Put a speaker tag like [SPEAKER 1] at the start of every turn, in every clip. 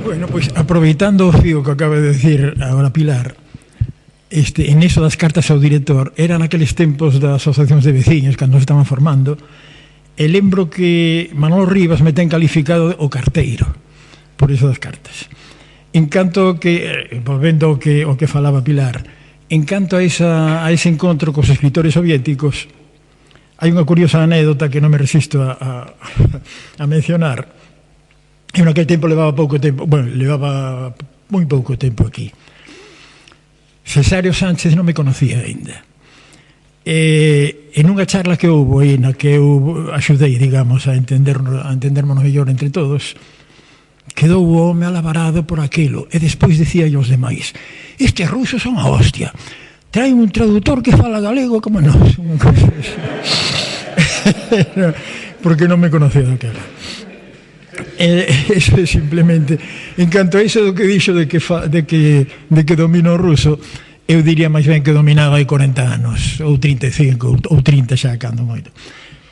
[SPEAKER 1] Bueno, pois aproveitando o fío que acaba de decir agora Pilar, en eso das cartas ao director, eran aqueles tempos das asociacións de veciños cando se estaban formando, e lembro que Manolo Rivas me ten calificado o carteiro por iso das cartas. En canto que, volvendo ao que falaba Pilar, en canto a ese encontro cos escritores soviéticos, hai unha curiosa anécdota que non me resisto a mencionar. Eu naquele tempo levaba moi pouco tempo aquí. Cesario Sánchez non me conocía ainda. En unha charla que houve aí, na que eu axudei, digamos, a entendermos mellor entre todos, quedou o home alabarado por aquilo, e despois dicía aos demais: estes rusos son a hostia, traen un traductor que fala galego como nós. Porque non me conocía daquela. Eso é simplemente, en canto a iso do que dixo de que domino o ruso, eu diría máis ben que dominaba hai 40 anos, ou 35, ou 30 xa, cando moito.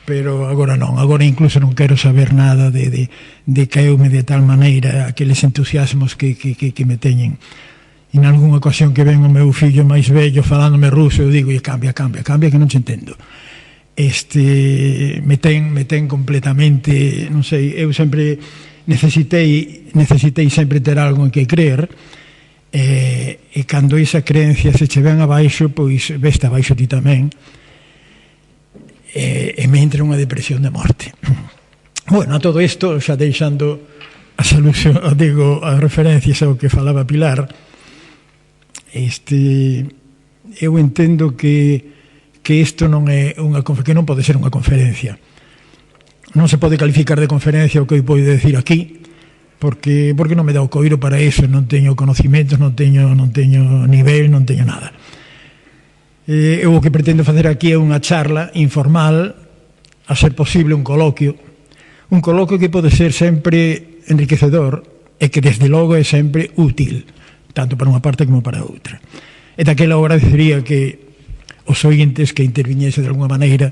[SPEAKER 1] Pero agora non, agora incluso non quero saber nada de caeume de tal maneira aqueles entusiasmos que me teñen. En algunha ocasión que ven o meu fillo máis vello falándome ruso, eu digo, cambia, que non te entendo. Me ten completamente, non sei, eu sempre necesitei sempre ter algo en que creer, e cando esa creencia se che ven abaixo, pois veste abaixo ti tamén, e me entra unha depresión de morte. Bueno, a todo isto, xa deixando as referencias ao que falaba Pilar, eu entendo que isto non é que non pode ser unha conferencia. Non se pode calificar de conferencia o que eu podo decir aquí, porque non me dá o coiro para iso, non teño conocimentos, non teño nivel, non teño nada. Eu o que pretendo facer aquí é unha charla informal, a ser posible un coloquio que pode ser sempre enriquecedor e que desde logo é sempre útil, tanto para unha parte como para outra. E daquela agradecería que os ointes que interviñese de alguma maneira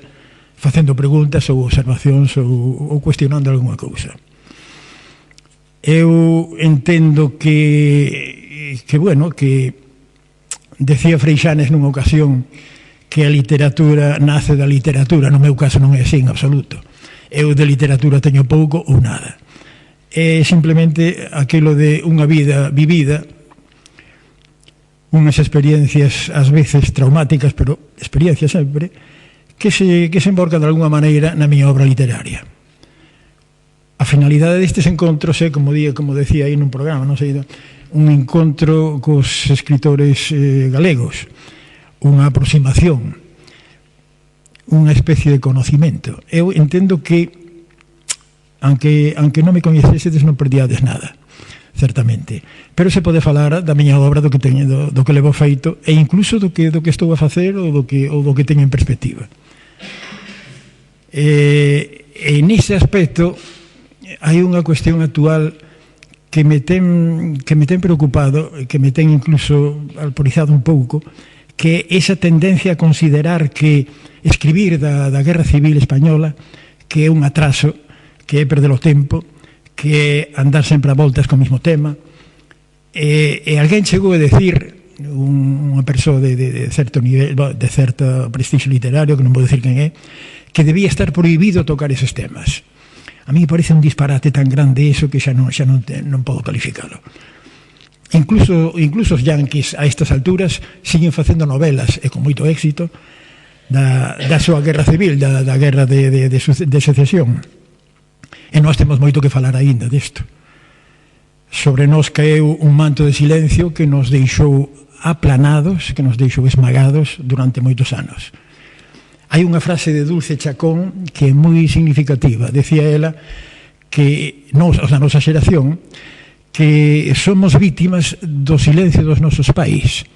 [SPEAKER 1] facendo preguntas ou observacións ou cuestionando alguma cousa. Eu entendo que decía Freixanes nunha ocasión que a literatura nace da literatura. No meu caso non é así en absoluto. Eu de literatura teño pouco ou nada. É simplemente aquilo de unha vida vivida, unhas experiencias ás veces traumáticas, pero experiencias sempre, que se emborcan de alguna maneira na miña obra literaria. A finalidade destes encontros é, como decía aí nun programa, non sei, un encontro cos escritores galegos, unha aproximación, unha especie de conocimento. Eu entendo que, aunque non me coñecesedes, non perdíades nada, certamente, pero se pode falar da miña obra, do que levo feito, e incluso do que estou a facer ou do que teño en perspectiva. E nese aspecto hai unha cuestión actual que me ten preocupado, que me ten incluso alporizado un pouco, que é esa tendencia a considerar que escribir da Guerra Civil Española, que é un atraso, que é perder o tempo, que é andar sempre a voltas co mesmo tema, e alguén chegou a decir, unha persoa de certo nivel, de certo prestixio literario, que non vou decir quen é, que debía estar prohibido tocar esos temas. A mí me parece un disparate tan grande eso que xa non podo calificalo. Incluso os yanquis a estas alturas siguen facendo novelas, e con moito éxito, da súa guerra civil, da guerra de secesión. E nós temos moito que falar aínda disto. Sobre nós caeu un manto de silencio que nos deixou aplanados, que nos deixou esmagados durante moitos anos. Hai unha frase de Dulce Chacón que é moi significativa. Decía ela que a nosa xeración, que somos vítimas do silencio dos nosos pais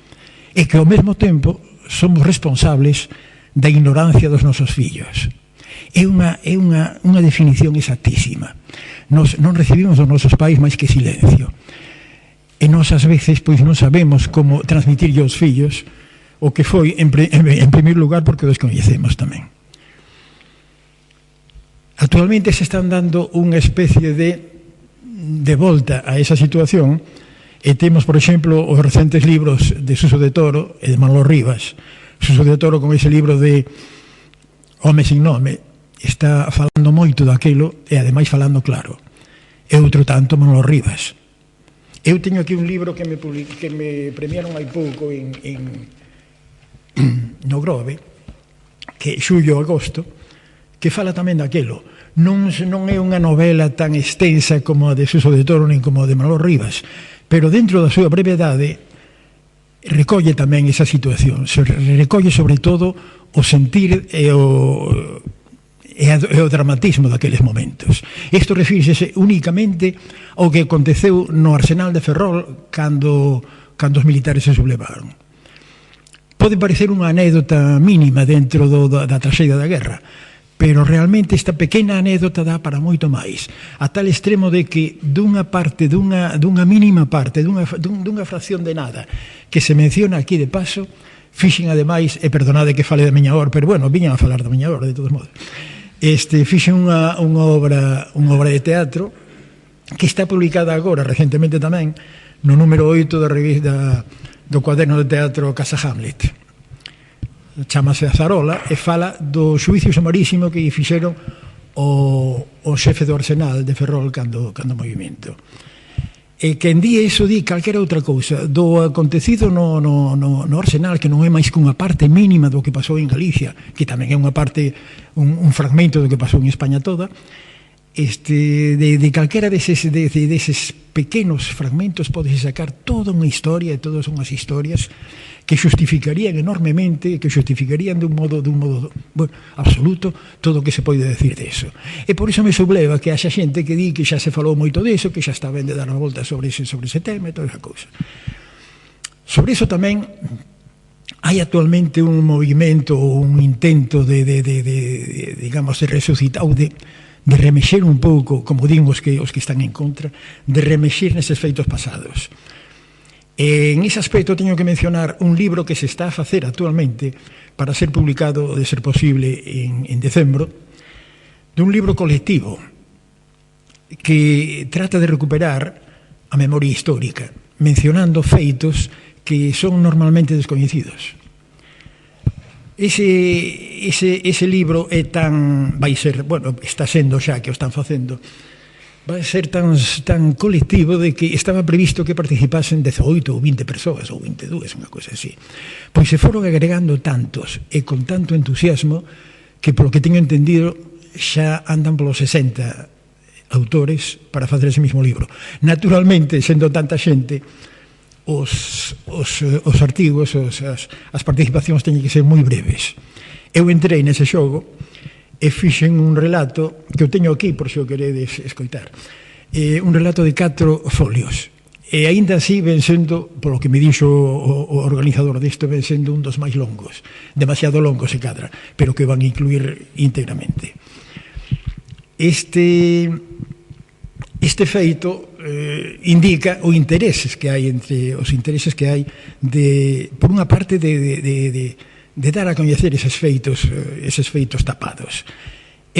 [SPEAKER 1] e que ao mesmo tempo somos responsables da ignorancia dos nosos fillos. É unha definición exactísima. Nos non recibimos dos nosos pais máis que silencio. E nós, ás veces, pois non sabemos como transmitirlle aos fillos o que foi, en primeiro lugar, porque o descoñecemos tamén. Actualmente se están dando unha especie de de volta a esa situación, e temos, por exemplo, os recentes libros de Suso de Toro e de Manolo Rivas. Suso de Toro, con ese libro de Home sin nome, está falando moito daquilo e ademais falando claro. E outro tanto Manolo Rivas. Eu teño aquí un libro que me premiaron hai pouco no Grove, que é xullo agosto, que fala tamén daquilo. Non é unha novela tan extensa como a de Suso de Toro nin como a de Manolo Rivas, pero dentro da súa brevedade recolle tamén esa situación, recolle sobre todo o sentir e o dramatismo daqueles momentos. Isto refírese únicamente ao que aconteceu no Arsenal de Ferrol cando os militares se sublevaron. Pode parecer unha anécdota mínima dentro da traxedia da guerra, pero realmente esta pequena anécdota dá para moito máis, a tal extremo de que dunha mínima parte, dunha fracción de nada que se menciona aquí de paso, fixen ademais, e perdonade que fale da miña obra, pero bueno, viñan a falar da miña obra de todos modos, fixen unha obra de teatro que está publicada agora recentemente tamén no número 8 da revista do cuaderno de teatro Casa Hamlet. Chámase Azarola e fala do xuicio sumarísimo que fixeron o xefe do Arsenal de Ferrol cando movimento. E quen di iso di calquera outra cousa do acontecido no Arsenal, que non é máis que unha parte mínima do que pasou en Galicia, que tamén é unha parte, un fragmento do que pasou en España toda. De calquera deses pequenos fragmentos podes sacar toda unha historia, e todas unhas historias que xustificarían enormemente, que xustificarían dun modo absoluto todo o que se pode decir deso. E por iso me subleva que haxa xente que di que xa se falou moito deso, que xa está ben de dar a volta sobre ese tema e toda esa cousa. Sobre iso tamén hai actualmente un movimento ou un intento de resucitar ou de remexer un pouco, como din os que están en contra, de remexer neses feitos pasados. En ese aspecto teño que mencionar un libro que se está a facer actualmente para ser publicado, de ser posible, en decembro, de un libro colectivo que trata de recuperar a memoria histórica, mencionando feitos que son normalmente descoñecidos. Ese libro é tan, vai ser, está sendo xa que o están facendo, vai ser tan colectivo de que estaba previsto que participasen 18 ou 20 persoas, ou 22, unha cosa así. Pois se foron agregando tantos e con tanto entusiasmo que, polo que teño entendido, xa andan polos 60 autores para facer ese mismo libro. Naturalmente, sendo tanta xente, os artigos, as participacións teñen que ser moi breves. Eu entrei nese xogo e fixen un relato que eu teño aquí, por se o queredes escoitar, un relato de 4 folios, e aínda así ven sendo, polo que me dixo o organizador disto, ven sendo un dos máis longos, demasiado longo se cadra, pero que van a incluir íntegramente. Este feito indica os intereses que hai por unha parte de dar a coñecer eses feitos tapados.